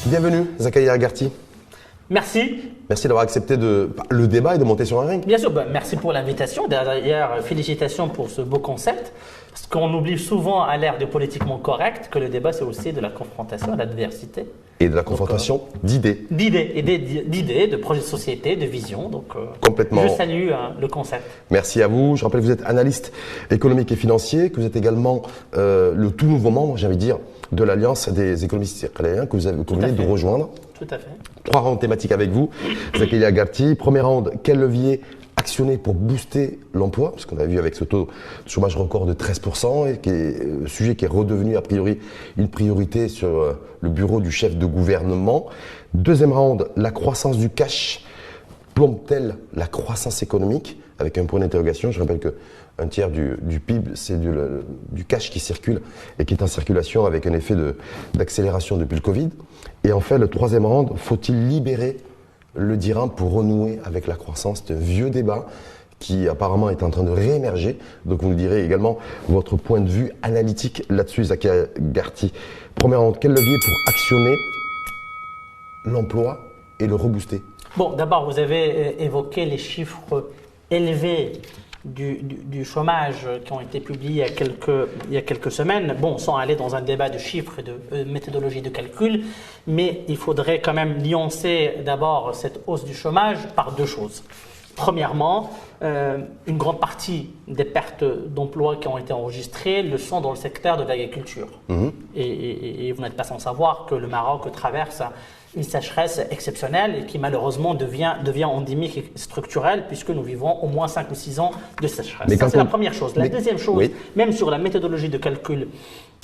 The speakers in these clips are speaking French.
Bienvenue, Zakaria Agarty. Merci. Merci d'avoir accepté le débat et de monter sur un ring. Bien sûr, merci pour l'invitation. D'ailleurs, félicitations pour ce beau concept. Parce qu'on oublie souvent à l'ère de politiquement correct que le débat, c'est aussi de la confrontation, de l'adversité. Et de la confrontation d'idées. D'idées, de projets de société, de vision. Donc, complètement. Je salue le concept. Merci à vous. Je rappelle que vous êtes analyste économique et financier, que vous êtes également le tout nouveau membre, j'ai envie de dire, de l'Alliance des économistes israéliens que vous venez de rejoindre. Tout à fait. 3 rounds thématiques avec vous. Zakaria Agarty. Premier round, quel levier actionner pour booster l'emploi, parce qu'on a vu avec ce taux de chômage record de 13%, et qui est sujet qui est redevenu a priori une priorité sur le bureau du chef de gouvernement. Deuxième round, la croissance du cash plombe-t-elle la croissance économique, avec un point d'interrogation. Je rappelle qu'un tiers du PIB, c'est du cash qui circule et qui est en circulation avec un effet d'accélération depuis le Covid. Et enfin, le troisième round, faut-il libérer le dirham pour renouer avec la croissance? C'est un vieux débat qui apparemment est en train de réémerger. Donc vous nous direz également votre point de vue analytique là-dessus, Zakaria Agarty. Première round, quel levier pour actionner l'emploi et le rebooster? Bon, d'abord, vous avez évoqué les chiffres élevés du chômage qui ont été publiés il y a quelques semaines, bon, sans aller dans un débat de chiffres et de méthodologie de calcul, mais il faudrait quand même nuancer d'abord cette hausse du chômage par deux choses. Premièrement, une grande partie des pertes d'emplois qui ont été enregistrées le sont dans le secteur de l'agriculture. Et vous n'êtes pas sans savoir que le Maroc traverse une sécheresse exceptionnelle et qui malheureusement devient endémique et structurelle puisque nous vivons au moins 5 ou 6 ans de sécheresse. Ça, c'est la première chose. La deuxième chose, oui, même sur la méthodologie de calcul,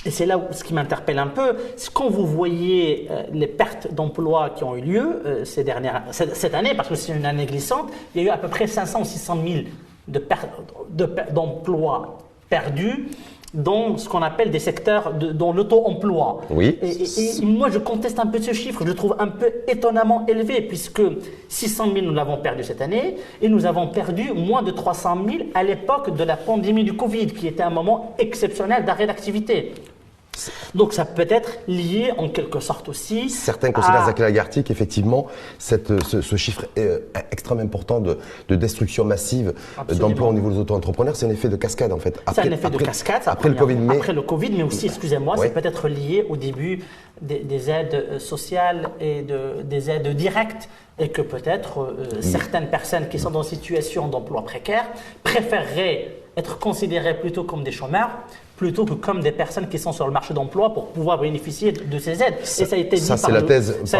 et c'est là où ce qui m'interpelle un peu, c'est quand vous voyez les pertes d'emplois qui ont eu lieu cette année, parce que c'est une année glissante, il y a eu à peu près 500 ou 600 000 d'emplois perdus dans ce qu'on appelle des secteurs dans l'auto-emploi. Oui. Et moi, je conteste un peu ce chiffre. Je le trouve un peu étonnamment élevé, puisque 600 000, nous l'avons perdu cette année, et nous avons perdu moins de 300 000 à l'époque de la pandémie du Covid, qui était un moment exceptionnel d'arrêt d'activité. Donc ça peut être lié en quelque sorte aussi. Certains considèrent, Zakaria Agarty, qu'effectivement ce chiffre extrêmement important de destruction massive d'emplois au niveau des auto-entrepreneurs, c'est un effet de cascade en fait. C'est un effet de cascade après le Covid, mais aussi, excusez-moi, c'est peut-être lié au début des aides sociales et des aides directes, et que peut-être certaines personnes qui sont dans une situation d'emploi précaire préféreraient être considérées plutôt comme des chômeurs plutôt que comme des personnes qui sont sur le marché d'emploi pour pouvoir bénéficier de ces aides. Et ça a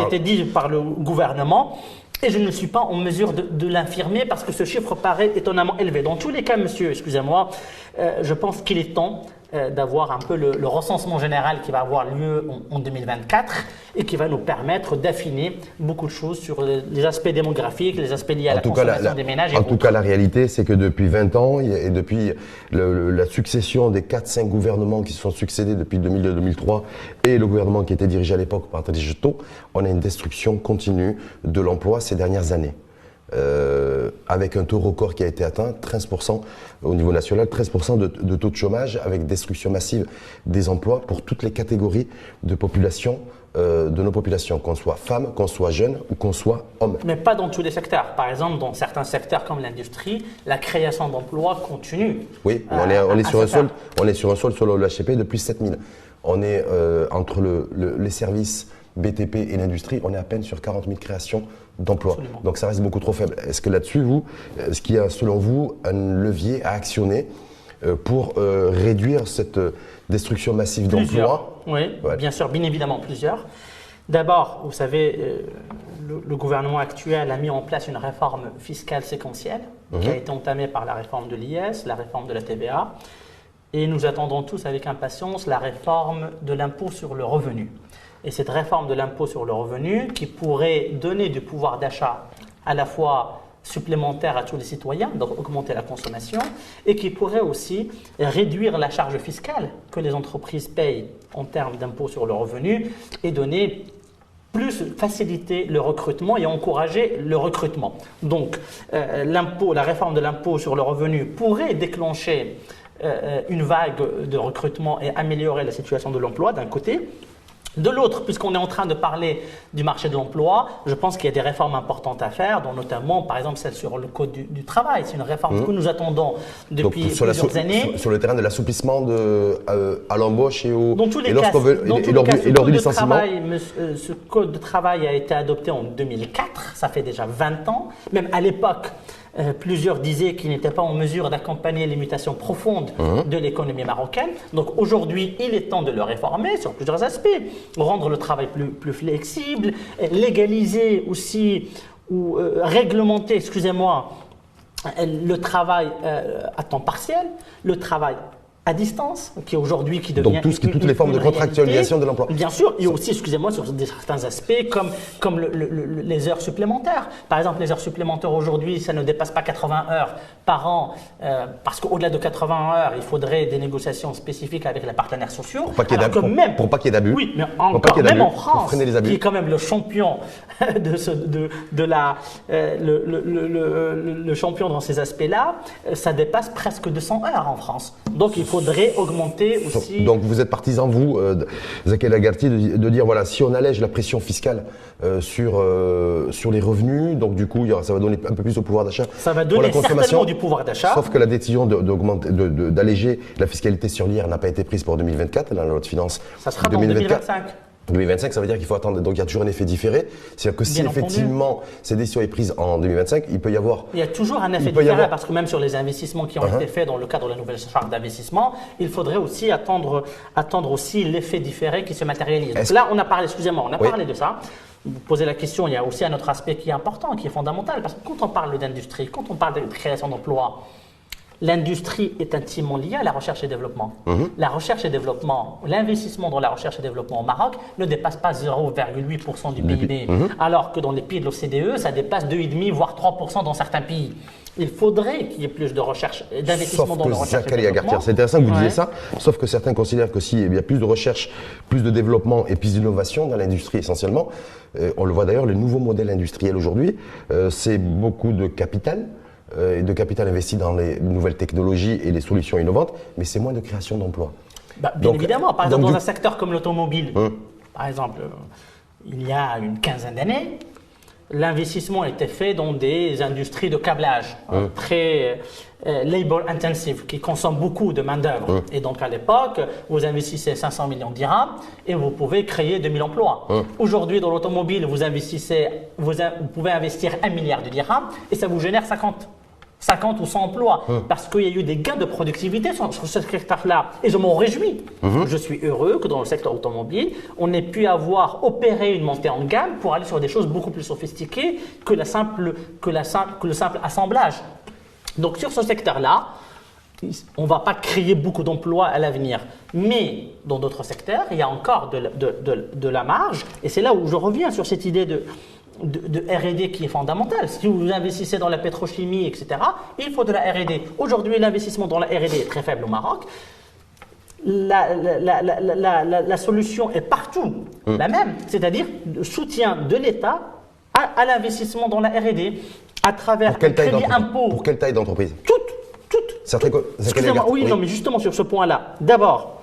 été dit par le gouvernement. Et je ne suis pas en mesure de l'infirmer parce que ce chiffre paraît étonnamment élevé. Dans tous les cas, monsieur, excusez-moi, je pense qu'il est temps d'avoir un peu le recensement général qui va avoir lieu en 2024 et qui va nous permettre d'affiner beaucoup de choses sur les aspects démographiques, les aspects liés à la consommation des ménages. En tout cas, la réalité, c'est que depuis 20 ans, et depuis la succession des 4-5 gouvernements qui se sont succédés depuis 2002-2003 et le gouvernement qui était dirigé à l'époque par Tadej Jeto, on a une destruction continue de l'emploi ces dernières années. Avec un taux record qui a été atteint, 13% au niveau national, 13% de taux de chômage, avec destruction massive des emplois pour toutes les catégories de population, de nos populations, qu'on soit femmes, qu'on soit jeunes ou qu'on soit hommes. Mais pas dans tous les secteurs. Par exemple, dans certains secteurs comme l'industrie, la création d'emplois continue. Oui, on est sur un sol sur l'HCP depuis 7000. On est entre les services BTP et l'industrie, on est à peine sur 40 000 créations d'emplois. Absolument. Donc ça reste beaucoup trop faible. Est-ce que là-dessus, est-ce qu'il y a selon vous un levier à actionner pour réduire cette destruction massive d'emplois? Oui, ouais. Bien sûr, bien évidemment plusieurs. D'abord, vous savez, le gouvernement actuel a mis en place une réforme fiscale séquentielle qui a été entamée par la réforme de l'IS, la réforme de la TVA, et nous attendons tous avec impatience la réforme de l'impôt sur le revenu. Et cette réforme de l'impôt sur le revenu qui pourrait donner du pouvoir d'achat à la fois supplémentaire à tous les citoyens, donc augmenter la consommation, et qui pourrait aussi réduire la charge fiscale que les entreprises payent en termes d'impôt sur le revenu et donner faciliter le recrutement et encourager le recrutement. Donc la réforme de l'impôt sur le revenu pourrait déclencher une vague de recrutement et améliorer la situation de l'emploi d'un côté. De l'autre, puisqu'on est en train de parler du marché de l'emploi, je pense qu'il y a des réformes importantes à faire, dont notamment, par exemple, celle sur le code du travail. C'est une réforme que nous attendons depuis plusieurs années. Sur le terrain de l'assouplissement à l'embauche et au dans tous les et cas, lors du licenciement. Ce code de travail a été adopté en 2004, ça fait déjà 20 ans. Même à l'époque, plusieurs disaient qu'ils n'étaient pas en mesure d'accompagner les mutations profondes de l'économie marocaine. Donc aujourd'hui, il est temps de le réformer sur plusieurs aspects. Rendre le travail plus flexible, légaliser aussi ou réglementer, excusez-moi, le travail à temps partiel, le travail à distance, qui devient donc toutes les formes de contractualisation de l'emploi. Bien sûr, et aussi, excusez-moi, sur certains aspects comme les heures supplémentaires. Par exemple, les heures supplémentaires aujourd'hui, ça ne dépasse pas 80 heures par an, parce qu'au-delà de 80 heures, il faudrait des négociations spécifiques avec les partenaires sociaux. Pour pas qu'il y ait d'abus. Oui, mais encore, même en France, qui est quand même le champion le champion dans ces aspects-là, ça dépasse presque 200 heures en France. Donc, il faudrait augmenter aussi. Donc vous êtes partisan, vous, Zaki El Agharti, de dire voilà, si on allège la pression fiscale sur les revenus, donc du coup ça va donner un peu plus de pouvoir d'achat. Ça va donner certainement du pouvoir d'achat. Sauf que la décision d'alléger la fiscalité sur l'IR n'a pas été prise pour 2024, la loi de finances. Ça sera dans 2025. 2025, ça veut dire qu'il faut attendre. Donc il y a toujours un effet différé. C'est-à-dire que si effectivement cette décision est prise en 2025, il peut y avoir. Il y a toujours un effet différé parce que même sur les investissements qui ont été faits dans le cadre de la nouvelle charte d'investissement, il faudrait aussi attendre aussi l'effet différé qui se matérialise. Donc là, on a parlé, excusez-moi, parlé de ça. Vous posez la question, il y a aussi un autre aspect qui est important, qui est fondamental. Parce que quand on parle d'industrie, quand on parle de création d'emplois, l'industrie est intimement liée à la recherche et développement. La recherche et développement, l'investissement dans la recherche et développement au Maroc ne dépasse pas 0,8% du PIB, alors que dans les pays de l'OCDE, ça dépasse 2,5 voire 3% dans certains pays. Il faudrait qu'il y ait plus de recherche, d'investissement dans la recherche et développement. C'est intéressant que vous disiez ça, sauf que certains considèrent que s'il y a plus de recherche, plus de développement et plus d'innovation dans l'industrie essentiellement, on le voit d'ailleurs, le nouveau modèle industriel aujourd'hui, c'est beaucoup de capital, et de capital investi dans les nouvelles technologies et les solutions innovantes, mais c'est moins de création d'emplois. Bien évidemment, par exemple dans un secteur comme l'automobile, par exemple, il y a une quinzaine d'années, l'investissement était fait dans des industries de câblage très labor intensive, qui consomment beaucoup de main-d'œuvre. Et donc à l'époque, vous investissez 500 millions de dirhams et vous pouvez créer 2000 emplois. Aujourd'hui, dans l'automobile, vous pouvez investir 1 milliard de dirhams et ça vous génère 50 ou 100 emplois, parce qu'il y a eu des gains de productivité sur ce secteur-là. Et je m'en réjouis. Je suis heureux que dans le secteur automobile, on ait pu opéré une montée en gamme pour aller sur des choses beaucoup plus sophistiquées que le simple assemblage. Donc sur ce secteur-là, on ne va pas créer beaucoup d'emplois à l'avenir. Mais dans d'autres secteurs, il y a encore de la marge. Et c'est là où je reviens sur cette idée de R&D qui est fondamentale. Si vous investissez dans la pétrochimie, etc., il faut de la R&D. Aujourd'hui, l'investissement dans la R&D est très faible au Maroc. La solution est partout la même, c'est-à-dire le soutien de l'État à l'investissement dans la R&D à travers un crédit impôt. Pour quelle taille d'entreprise? Toutes. Excusez-moi, non, mais justement sur ce point-là, d'abord,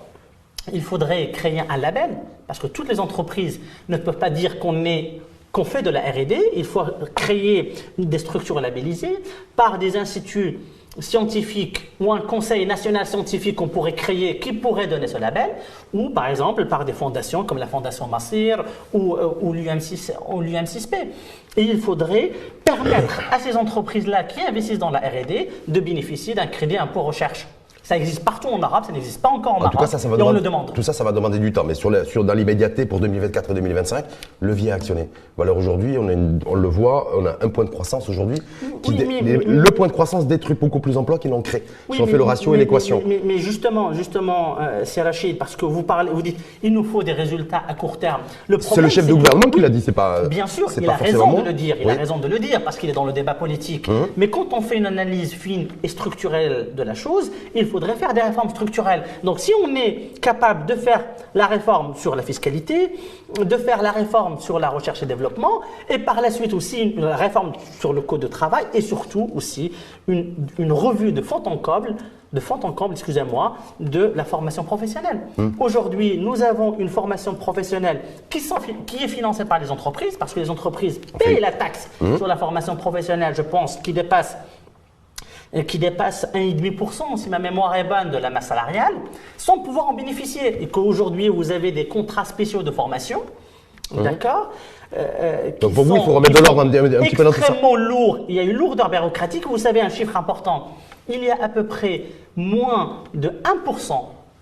il faudrait créer un label, parce que toutes les entreprises ne peuvent pas dire qu'on fait de la R&D, il faut créer des structures labellisées par des instituts scientifiques ou un conseil national scientifique qu'on pourrait créer qui pourrait donner ce label, ou par exemple par des fondations comme la Fondation Massir ou l'UM6P. Et il faudrait permettre à ces entreprises-là qui investissent dans la R&D de bénéficier d'un crédit impôt recherche. Ça existe partout en arabe, ça n'existe pas encore en arabe. En tout cas, on le demande. Tout ça, ça va demander du temps. Mais dans l'immédiateté pour 2024 et 2025, levier actionné. Alors aujourd'hui, on le voit, on a un point de croissance aujourd'hui. Le point de croissance détruit beaucoup plus d'emplois qu'il n'en crée. Si on fait le ratio et l'équation. Mais justement, c'est Rachid, parce que vous dites, il nous faut des résultats à court terme. C'est le chef de gouvernement qui l'a dit, c'est pas. Bien sûr, il a raison de le dire. Il a raison de le dire parce qu'il est dans le débat politique. Mais quand on fait une analyse fine et structurelle de la chose, il faut faudrait faire des réformes structurelles. Donc si on est capable de faire la réforme sur la fiscalité, de faire la réforme sur la recherche et développement, et par la suite aussi la réforme sur le code de travail, et surtout aussi une revue de fond en comble, excusez-moi, de la formation professionnelle. Aujourd'hui, nous avons une formation professionnelle qui est financée par les entreprises, parce que les entreprises payent la taxe sur la formation professionnelle, je pense, qui dépasse 1,5%, si ma mémoire est bonne, de la masse salariale, sans pouvoir en bénéficier. Et qu'aujourd'hui, vous avez des contrats spéciaux de formation, d'accord. Donc pour vous, il faut remettre de l'ordre un petit peu dans tout ça. Extrêmement lourd. Il y a une lourdeur bureaucratique. Vous savez, un chiffre important. Il y a à peu près moins de 1%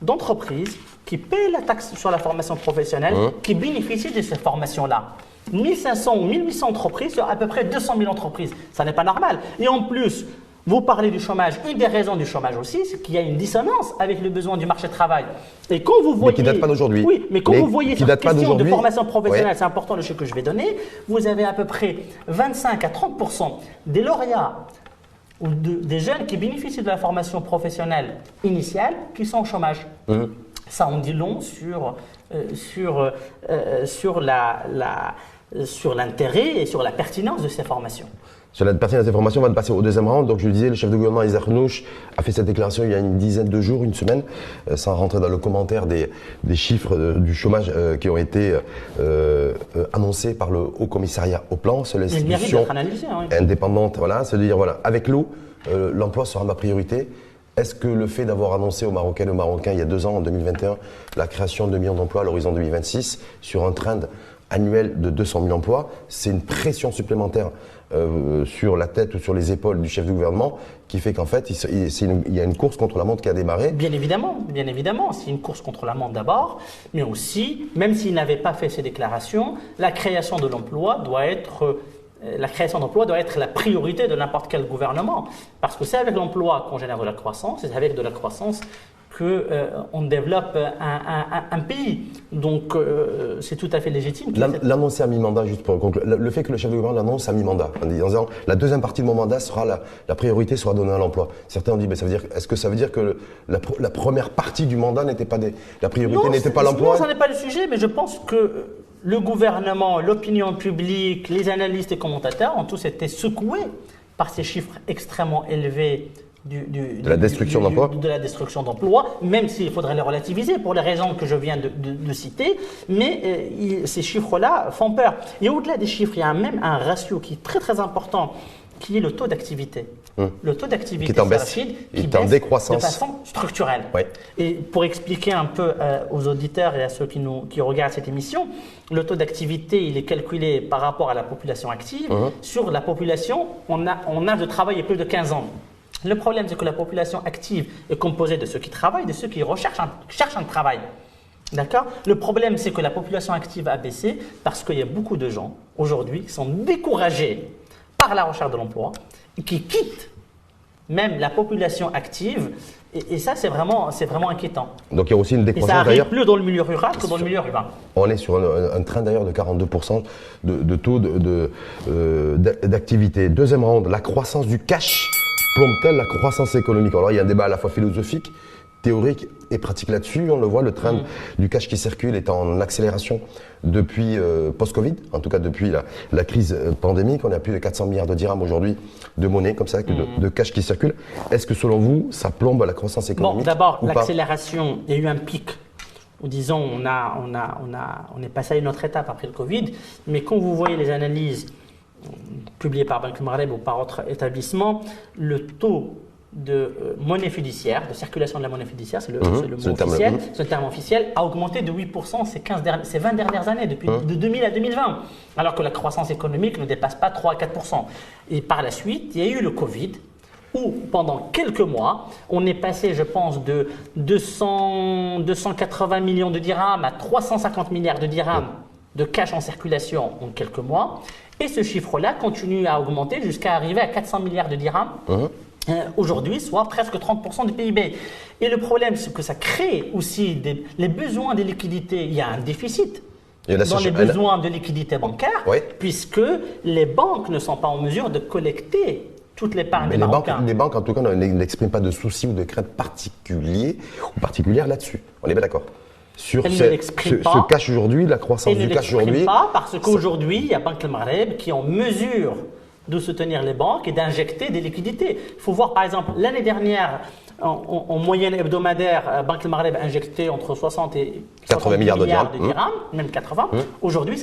d'entreprises qui paient la taxe sur la formation professionnelle, qui bénéficient de ces formations-là. 1500 ou 1800 entreprises sur à peu près 200 000 entreprises. Ça n'est pas normal. Et en plus, vous parlez du chômage. Une des raisons du chômage aussi, c'est qu'il y a une dissonance avec le besoin du marché du travail. Et quand vous voyez, mais qui ne date pas d'aujourd'hui. Oui, mais quand vous voyez cette question de formation professionnelle, ouais. c'est important le chiffre que je vais donner, vous avez à peu près 25 à 30% des lauréats ou des jeunes qui bénéficient de la formation professionnelle initiale qui sont au chômage. Ça en dit long sur l'intérêt et sur la pertinence de ces formations. Sur la pertinence des formations, on va passer au deuxième round. Donc je le disais, le chef de gouvernement Isaac Arnouch a fait cette déclaration il y a une dizaine de jours, une semaine, sans rentrer dans le commentaire des chiffres du chômage qui ont été annoncés par le Haut Commissariat au Plan. C'est l'institution indépendante, voilà, c'est de dire voilà, avec l'eau, l'emploi sera ma priorité. Est-ce que le fait d'avoir annoncé aux Marocaines et aux Marocains il y a 2 ans, en 2021, la création de 2 millions d'emplois à l'horizon 2026 sur un trend annuel de 200 000 emplois, c'est une pression supplémentaire sur la tête ou sur les épaules du chef du gouvernement qui fait qu'en fait, il y a une course contre la montre qui a démarré. Bien évidemment, c'est une course contre la montre d'abord, mais aussi, même s'il n'avait pas fait ces déclarations, la création d'emplois doit être la priorité de n'importe quel gouvernement. Parce que c'est avec l'emploi qu'on génère de la croissance, et c'est avec de la croissance qu'on développe un pays. Donc, c'est tout à fait légitime. L'annoncer à mi-mandat, juste pour conclure, le fait que le chef de gouvernement l'annonce à mi-mandat, en disant la deuxième partie de mon mandat sera la priorité sera donnée à l'emploi. Certains ont dit, est-ce que ça veut dire que la première partie du mandat n'était pas la priorité n'était pas l'emploi? Non, ça n'est pas le sujet, mais je pense que le gouvernement, l'opinion publique, les analystes et commentateurs ont tous été secoués par ces chiffres extrêmement élevés de la destruction d'emplois, même s'il faudrait les relativiser pour les raisons que je viens de citer, mais ces chiffres-là font peur. Et au-delà des chiffres, il y a même un ratio qui est très très important, qui est le taux d'activité. Le taux d'activité qui baisse de façon structurelle. Oui. Et pour expliquer un peu aux auditeurs et à ceux qui regardent cette émission, le taux d'activité, il est calculé par rapport à la population active. Sur la population, on a de travailler plus de 15 ans. Le problème, c'est que la population active est composée de ceux qui travaillent, de ceux qui cherchent un travail. D'accord ? Le problème, c'est que la population active a baissé parce qu'il y a beaucoup de gens, aujourd'hui, qui sont découragés par la recherche de l'emploi et qui quittent même la population active. Et ça, c'est vraiment inquiétant. Donc il y a aussi une décroissance. Et ça arrive plus dans le milieu rural que dans le milieu urbain. On est sur un train d'ailleurs de 42% de taux d'activité. Deuxième round, la croissance du cash plombe-t-elle la croissance économique? Alors il y a un débat à la fois philosophique, théorique et pratique là-dessus. On le voit, le train du cash qui circule est en accélération depuis post-Covid, en tout cas depuis la crise pandémique. On a plus de 400 milliards de dirhams aujourd'hui de monnaie comme ça, de cash qui circule. Est-ce que selon vous, ça plombe la croissance économique? Bon, d'abord, l'accélération, il y a eu un pic. Disons, on est passé à une autre étape après le Covid, mais quand vous voyez les analyses publiées par Banque Maghreb ou par autres établissements, le taux de monnaie fiduciaire, de circulation de la monnaie fiduciaire, c'est le mot officiel, c'est le terme officiel, a augmenté de 8% ces 20 dernières années, de 2000 à 2020, alors que la croissance économique ne dépasse pas 3 à 4%. Et par la suite, il y a eu le Covid, où pendant quelques mois, on est passé, je pense, de 280 millions de dirhams à 350 milliards de dirhams de cash en circulation en quelques mois. Et ce chiffre-là continue à augmenter jusqu'à arriver à 400 milliards de dirhams aujourd'hui, soit presque 30% du PIB. Et le problème, c'est que ça crée aussi les besoins de liquidité. Il y a un déficit dans les besoins de liquidité bancaire, puisque les banques ne sont pas en mesure de collecter toute l'épargne Mais des Marocains. les banques, en tout cas, n'expriment pas de soucis ou de craintes particulières là-dessus. On est bien d'accord. Sur Elles ne l'expriment pas. ce cash aujourd'hui, la croissance du cash aujourd'hui. Pas parce qu'aujourd'hui, il y a Banque El Maghreb qui est en mesure de soutenir les banques et d'injecter des liquidités. Il faut voir, par exemple, l'année dernière, en moyenne hebdomadaire, Banque El Maghreb a injecté entre 60 et 80 milliards de dirhams, même 80. Aujourd'hui,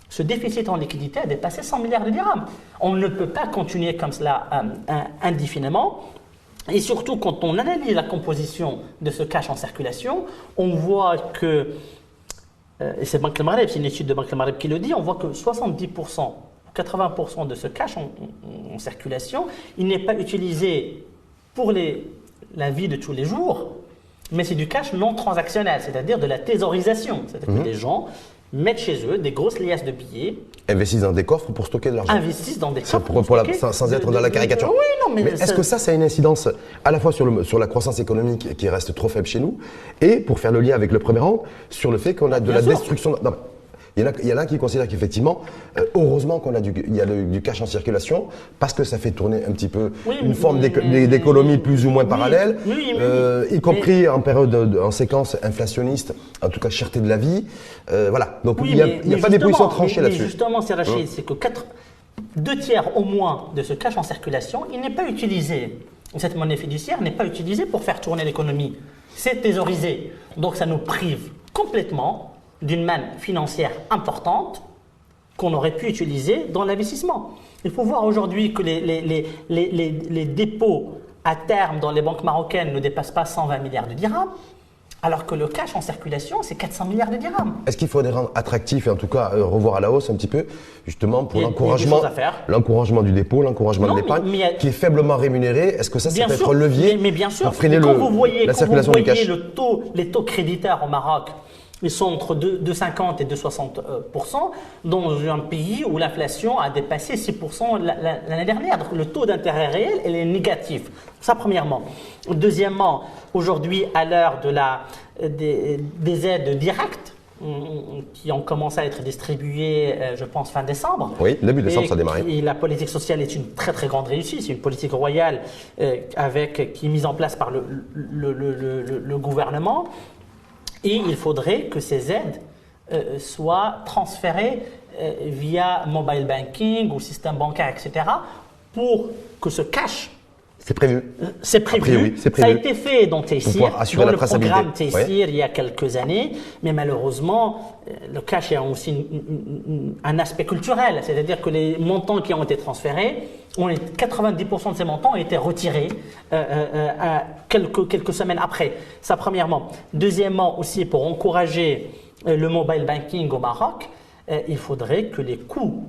ce déficit en liquidité a dépassé 100 milliards de dirhams. On ne peut pas continuer comme cela indéfiniment. Et surtout, quand on analyse la composition de ce cash en circulation, on voit que, et c'est Banque El Maghreb, c'est une étude de Banque El Maghreb qui le dit, on voit que 70%, 80% de ce cash en circulation, il n'est pas utilisé pour la vie de tous les jours, mais c'est du cash non transactionnel, c'est-à-dire de la thésaurisation. C'est-à-dire que les gens mettent chez eux des grosses liasses de billets. Investissent dans des coffres pour stocker de l'argent. Investissent dans des coffres sans être dans la caricature. Oui, non, mais est-ce que ça a une incidence à la fois sur la croissance économique qui reste trop faible chez nous et, pour faire le lien avec le premier rang, sur le fait qu'on a de la destruction. Non, il y en a qui considèrent qu'effectivement, heureusement qu'on a il y a du cash en circulation parce que ça fait tourner un petit peu une forme d'économie plus ou moins parallèle, y compris en période, en séquence inflationniste, en tout cas cherté de la vie. Voilà. Donc il n'y a pas des positions tranchées là-dessus. Justement, c'est Rachid, c'est que 2 tiers au moins de ce cash en circulation, il n'est pas utilisé. Cette monnaie fiduciaire n'est pas utilisée pour faire tourner l'économie. C'est thésaurisé. Donc ça nous prive complètement d'une manne financière importante qu'on aurait pu utiliser dans l'investissement. Il faut voir aujourd'hui que les dépôts à terme dans les banques marocaines ne dépassent pas 120 milliards de dirhams, alors que le cash en circulation, c'est 400 milliards de dirhams. Est-ce qu'il faudrait rendre attractif et en tout cas revoir à la hausse un petit peu, justement pour l'encouragement du dépôt, l'encouragement de l'épargne, qui est faiblement rémunéré? Est-ce que ça peut être un levier pour freiner la circulation du cash? Les taux créditeurs au Maroc, ils sont entre 2,50 et 2,60% dans un pays où l'inflation a dépassé 6% l'année dernière. Donc le taux d'intérêt réel, il est négatif. Ça, premièrement. Deuxièmement, aujourd'hui, à l'heure des aides directes qui ont commencé à être distribuées, je pense, fin décembre. Oui, début décembre, ça a démarré. Et la politique sociale est une très très grande réussite. C'est une politique royale qui est mise en place par le gouvernement. Et il faudrait que ces aides soient transférées via mobile banking ou système bancaire, etc., pour que ce cash. C'est prévu. C'est prévu. Ça a été fait dans Tayssir, dans le programme Tayssir il y a quelques années, mais malheureusement, le cash a aussi un aspect culturel, c'est-à-dire que les montants qui ont été transférés, 90% de ces montants ont été retirés quelques semaines après. Ça, premièrement. Deuxièmement, aussi pour encourager le mobile banking au Maroc, il faudrait que les coûts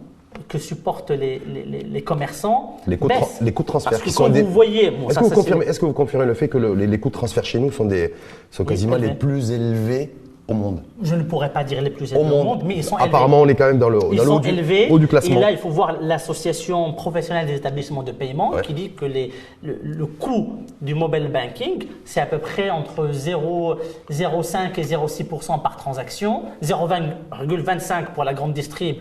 que supportent les commerçants baissent. Les coûts de transfert. Parce que quand vous voyez… Est-ce que vous confirmez le fait que les coûts de transfert chez nous sont quasiment les plus élevés au monde? Je ne pourrais pas dire les plus élevés au monde, mais ils sont élevés. Apparemment, on est quand même dans le haut du classement. Et là, il faut voir l'association professionnelle des établissements de paiement qui dit que le coût du mobile banking, c'est à peu près entre 0,5 et 0,6% par transaction, 0,25 pour la grande distrib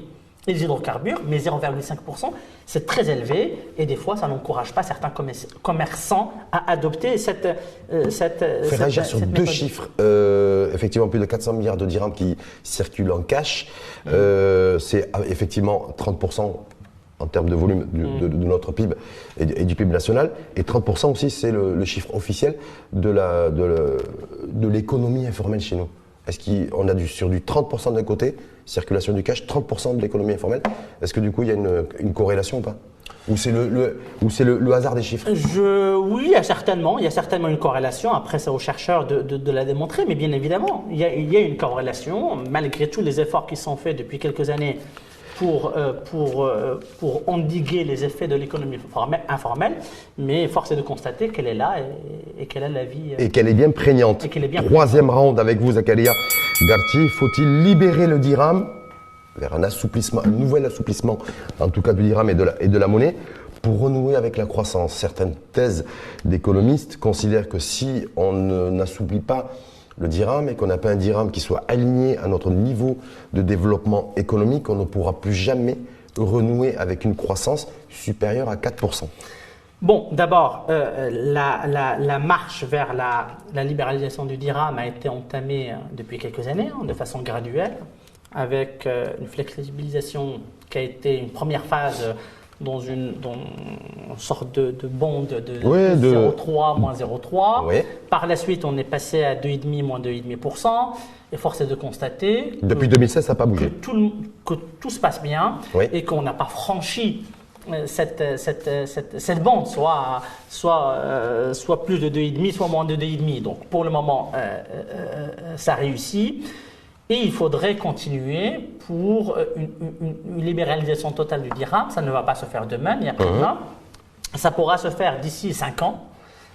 et les hydrocarbures, mais 0,5%, c'est très élevé et des fois, ça n'encourage pas certains commerçants à adopter cette réagir sur deux chiffres. Effectivement, plus de 400 milliards de dirhams qui circulent en cash. C'est effectivement 30% en termes de volume de notre PIB et du PIB national. Et 30% aussi, c'est le chiffre officiel de l'économie informelle chez nous. Est-ce qu'on a sur du 30% d'un côté, circulation du cash, 30% de l'économie informelle? Est-ce que du coup il y a une corrélation ou pas? Ou c'est le hasard des chiffres? Oui, il y a certainement une corrélation. Après, c'est aux chercheurs de la démontrer, mais bien évidemment, il y a une corrélation, malgré tous les efforts qui sont faits depuis quelques années pour endiguer les effets de l'économie informelle, mais force est de constater qu'elle est là et qu'elle a la vie… Et qu'elle est bien prégnante. Troisième round avec vous, Zakaria Garti. Faut-il libérer le dirham vers un nouvel assouplissement, en tout cas du dirham et de la monnaie, pour renouer avec la croissance? Certaines thèses d'économistes considèrent que si on n'assouplit pas le dirham et qu'on n'a pas un dirham qui soit aligné à notre niveau de développement économique, on ne pourra plus jamais renouer avec une croissance supérieure à 4%? Bon, d'abord, la marche vers la libéralisation du dirham a été entamée depuis quelques années, de façon graduelle, avec une flexibilisation qui a été une première phase dans une sorte de bond de 0,3, moins 0,3. Oui. Par la suite, on est passé à 2,5, moins 2,5%. Et force est de constater depuis 2016, ça n'a pas bougé. Que tout se passe bien Oui. et qu'on n'a pas franchi cette bande, soit plus de 2,5, soit moins de 2,5. Donc pour le moment, ça réussit. Et il faudrait continuer pour une libéralisation totale du dirham. Ça ne va pas se faire demain ni après-demain. Ça pourra se faire d'ici 5 ans.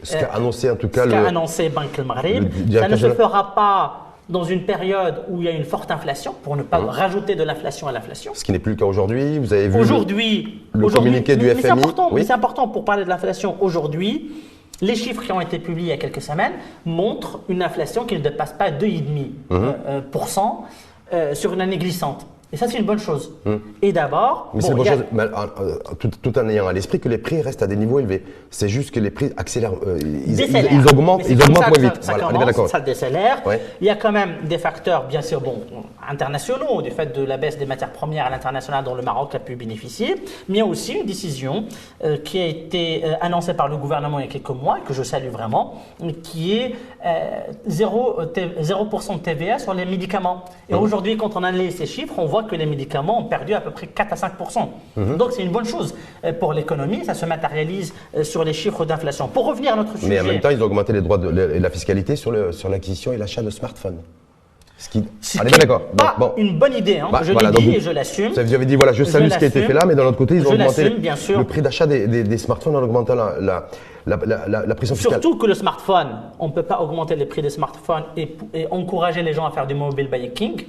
Ce qu'a annoncé en tout cas annoncé Banque al-Maghrib. Ça ne se fera pas dans une période où il y a une forte inflation, pour ne pas rajouter de l'inflation à l'inflation. Ce qui n'est plus le cas aujourd'hui. Vous avez vu le communiqué du FMI. Mais c'est important pour parler de l'inflation aujourd'hui. Les chiffres qui ont été publiés il y a quelques semaines montrent une inflation qui ne dépasse pas 2,5% sur une année glissante. Et ça, c'est une bonne chose. Et d'abord… Mais c'est une bonne chose, tout en ayant à l'esprit que les prix restent à des niveaux élevés. C'est juste que les prix accélèrent, ils augmentent moins vite. Ça décélère. Ouais. Il y a quand même des facteurs, bien sûr, internationaux, du fait de la baisse des matières premières à l'international dont le Maroc a pu bénéficier. Mais il y a aussi une décision qui a été annoncée par le gouvernement il y a quelques mois, et que je salue vraiment, qui est 0% de TVA sur les médicaments. Et aujourd'hui, quand on analyse ces chiffres, on voit que les médicaments ont perdu à peu près 4 à 5%. Donc c'est une bonne chose pour l'économie, ça se matérialise sur les chiffres d'inflation. Pour revenir à notre sujet… Mais en même temps, ils ont augmenté les droits et la fiscalité sur l'acquisition et l'achat de smartphones. D'accord. Une bonne idée, je l'ai dit et je l'assume. Vous avez dit, voilà, je salue ce qui a été fait là, mais d'un autre côté, ils ont augmenté le prix d'achat des smartphones en augmentant la pression fiscale. Surtout que le smartphone, on ne peut pas augmenter les prix des smartphones et encourager les gens à faire du mobile banking.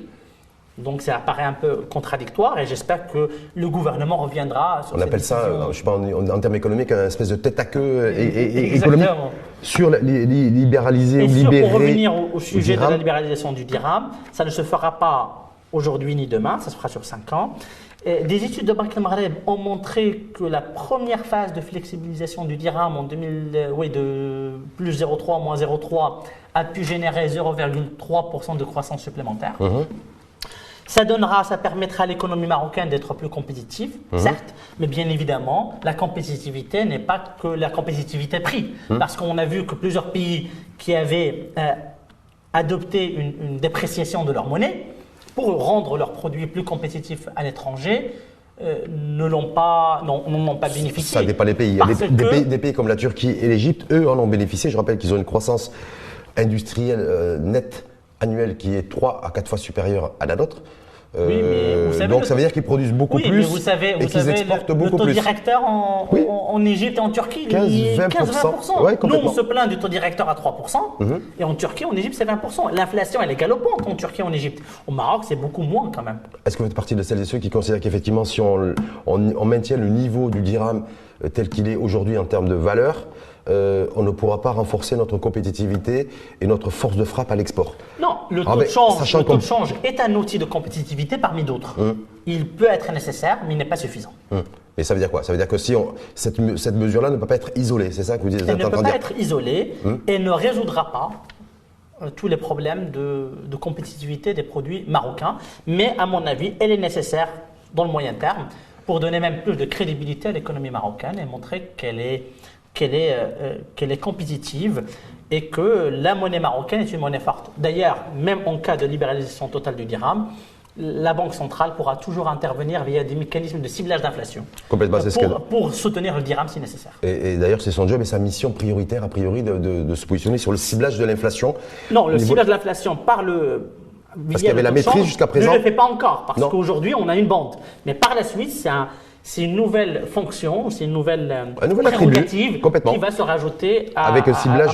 Donc ça apparaît un peu contradictoire et j'espère que le gouvernement reviendra sur On appelle ça, je sais pas, en termes économiques, une espèce de tête à queue économique sur libéraliser ou libérer. Pour revenir au sujet de la libéralisation du dirham, ça ne se fera pas aujourd'hui ni demain, ça se fera sur 5 ans. Des études de Banque al-Maghrib ont montré que la première phase de flexibilisation du dirham de plus 0,3, moins 0,3 a pu générer 0,3% de croissance supplémentaire. Ça permettra à l'économie marocaine d'être plus compétitive, certes, mais bien évidemment, la compétitivité n'est pas que la compétitivité prix. Parce qu'on a vu que plusieurs pays qui avaient adopté une dépréciation de leur monnaie pour rendre leurs produits plus compétitifs à l'étranger, n'en ont pas bénéficié. Ça dépend des pays. Il y a des pays comme la Turquie et l'Égypte, eux en ont bénéficié. Je rappelle qu'ils ont une croissance industrielle nette annuelle qui est 3 à 4 fois supérieure à la nôtre. Donc ça veut dire qu'ils produisent beaucoup plus et qu'ils exportent beaucoup plus. Le taux directeur en Égypte et en Turquie, 15-20%. Ouais, nous, on se plaint du taux directeur à 3%, et en Turquie, en Égypte, c'est 20%. L'inflation, elle est galopante en Turquie et en Égypte. Au Maroc, c'est beaucoup moins quand même. Est-ce que vous faites partie de celles et ceux qui considèrent qu'effectivement, si on maintient le niveau du dirham tel qu'il est aujourd'hui en termes de valeur, on ne pourra pas renforcer notre compétitivité et notre force de frappe à l'export? Non, le taux de change est un outil de compétitivité parmi d'autres. Il peut être nécessaire, mais il n'est pas suffisant. Mais ça veut dire quoi? Ça veut dire que si cette mesure-là ne peut pas être isolée, c'est ça que vous dites? Elle ne peut pas être isolée et ne résoudra pas tous les problèmes de compétitivité des produits marocains. Mais à mon avis, elle est nécessaire dans le moyen terme pour donner même plus de crédibilité à l'économie marocaine et montrer qu'elle est compétitive et que la monnaie marocaine est une monnaie forte. D'ailleurs, même en cas de libéralisation totale du dirham, la Banque centrale pourra toujours intervenir via des mécanismes de ciblage d'inflation pour soutenir le dirham si nécessaire. Et d'ailleurs, c'est son job et sa mission prioritaire, a priori, de se positionner sur le ciblage de l'inflation. Non, le ciblage de l'inflation par parce qu'il y avait la maîtrise jusqu'à présent. Ne le fait pas encore, parce qu'aujourd'hui, on a une bande. Mais par la suite, c'est une nouvelle fonction, c'est une nouvelle prérogative qui va se rajouter avec un ciblage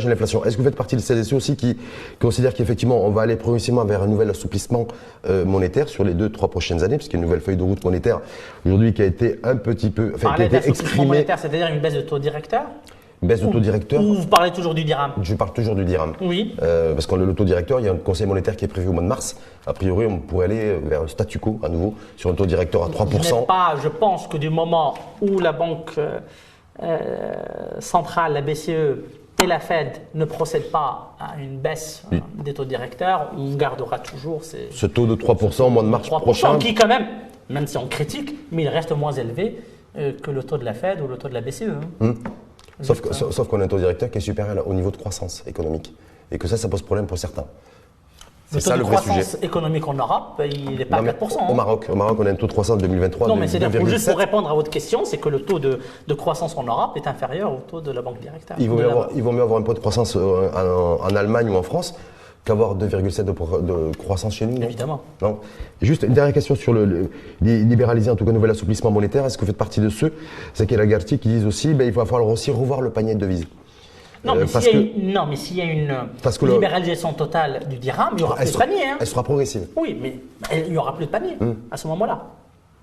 de l'inflation. Est-ce que vous faites partie de celles et ceux aussi qui considèrent qu'effectivement on va aller progressivement vers un nouvel assouplissement monétaire sur les 2-3 prochaines années, parce qu'il y a une nouvelle feuille de route monétaire aujourd'hui qui a été un petit peu, qui a été exprimée. Monétaire, c'est-à-dire une baisse de taux directeur? Baisse de taux directeur. Ou vous parlez toujours du dirham? Je parle toujours du dirham. Oui. Parce que le taux directeur, il y a un conseil monétaire qui est prévu au mois de mars. A priori, on pourrait aller vers un statu quo à nouveau sur un taux directeur à 3%. Je pense que du moment où la banque centrale, la BCE et la Fed ne procèdent pas à une baisse des taux directeurs, on gardera toujours ce taux de 3% au mois de mars 3%, prochain. Qui quand même si on critique, mais il reste moins élevé que le taux de la Fed ou le taux de la BCE. Sauf qu'on a un taux directeur qui est supérieur au niveau de croissance économique. Et que ça pose problème pour certains. Le taux de croissance économique en Europe, il n'est pas à 4%. Au Maroc, on a un taux de croissance en 2023 non, de mais c'est 2,7. juste pour répondre à votre question, c'est que le taux de croissance en Europe est inférieur au taux de la banque directeur. Il vaut mieux avoir un taux de croissance en Allemagne ou en France qu'avoir 2,7 de croissance chez nous. Non, évidemment. Non. Juste une dernière question sur libéraliser, en tout cas, nouvel assouplissement monétaire. Est-ce que vous faites partie de ceux, Zaki El Agharti, qui disent aussi qu'il va falloir aussi revoir le panier de devises? Non, mais s'il y a une libéralisation totale du dirham, il n'y aura plus de panier. Elle sera progressive. Oui, mais il n'y aura plus de panier à ce moment-là.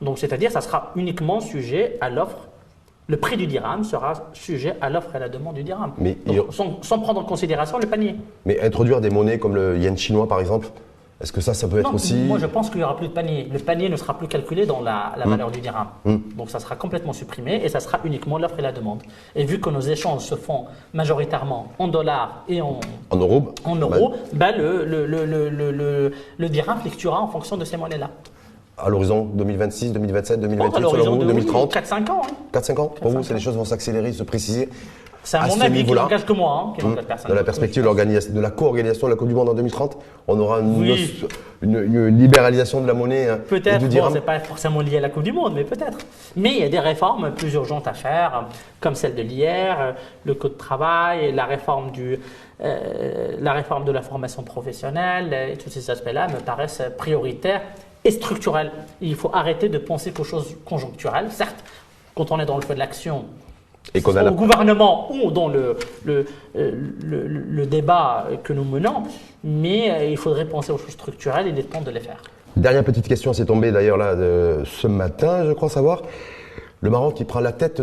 Donc, c'est-à-dire que ça sera uniquement sujet à l'offre. Le prix du dirham sera sujet à l'offre et à la demande du dirham. Mais sans prendre en considération le panier. Mais introduire des monnaies comme le yen chinois, par exemple, est-ce que ça peut être aussi… Moi, je pense qu'il n'y aura plus de panier. Le panier ne sera plus calculé dans la valeur du dirham. Donc, ça sera complètement supprimé et ça sera uniquement l'offre et la demande. Et vu que nos échanges se font majoritairement en dollars et en euros, le dirham fluctuera en fonction de ces monnaies-là. À l'horizon 2026, 2027, 2028, selon vous, 2030 4-5 ans. 4-5 ans. Pour vous, les choses vont s'accélérer, se préciser. C'est à mon avis qui n'engage que moi, qui n'engage personne. Dans la perspective de la co-organisation de la Coupe du Monde en 2030, on aura une libéralisation de la monnaie. Peut-être, du dirham. Ce n'est pas forcément lié à la Coupe du Monde, mais peut-être. Mais il y a des réformes plus urgentes à faire, comme celle de l'IR, le code de travail, la réforme de la formation professionnelle, et tous ces aspects-là me paraissent prioritaires et structurels. Il faut arrêter de penser qu'aux choses conjoncturelles. Certes, quand on est dans le feu de l'action, au gouvernement ou dans le débat que nous menons, mais il faudrait penser aux choses structurelles et il est temps de les faire. Dernière petite question, c'est tombé d'ailleurs là ce matin, je crois savoir. Le Maroc qui prend la tête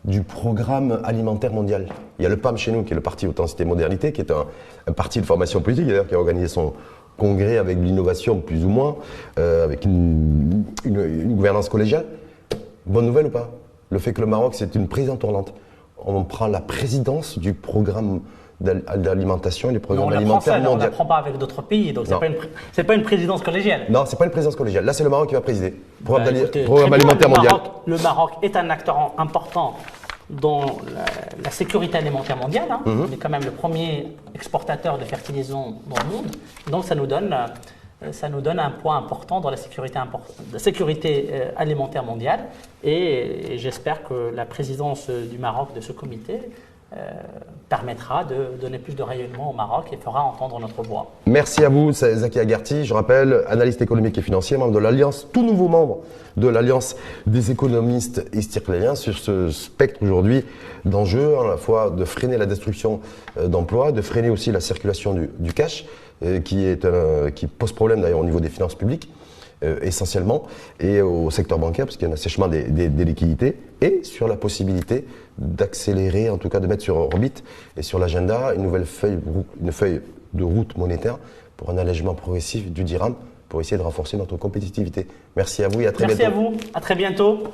du programme alimentaire mondial. Il y a le PAM chez nous, qui est le Parti Authenticité Modernité, qui est un parti de formation politique d'ailleurs, qui a organisé son congrès avec l'innovation plus ou moins, avec une gouvernance collégiale. Bonne nouvelle ou pas? Le fait que le Maroc, c'est une présidence tournante. On prend la présidence du programme d'alimentation et du programme alimentaire mondial. On ne la prend pas avec d'autres pays, donc ce n'est pas une présidence collégiale. Non, ce n'est pas une présidence collégiale. Là, c'est le Maroc qui va présider. Programme alimentaire mondial. Le Maroc est un acteur important dans la sécurité alimentaire mondiale. On est quand même le premier exportateur de fertilisants dans le monde. Donc ça nous donne un poids important dans la sécurité alimentaire mondiale. Et j'espère que la présidence du Maroc de ce comité permettra de donner plus de rayonnement au Maroc et fera entendre notre voix. Merci à vous, c'est Zaki Agharti. Je rappelle, analyste économique et financier, membre de l'Alliance, tout nouveau membre de l'Alliance des économistes istircléens sur ce spectre aujourd'hui d'enjeux, à la fois de freiner la destruction d'emplois, de freiner aussi la circulation du cash, qui pose problème d'ailleurs au niveau des finances publiques. Essentiellement, et au secteur bancaire, parce qu'il y a un assèchement des liquidités, et sur la possibilité d'accélérer, en tout cas de mettre sur orbite et sur l'agenda une feuille de route monétaire pour un allègement progressif du dirham, pour essayer de renforcer notre compétitivité. Merci à vous et à très bientôt. Merci à vous, à très bientôt.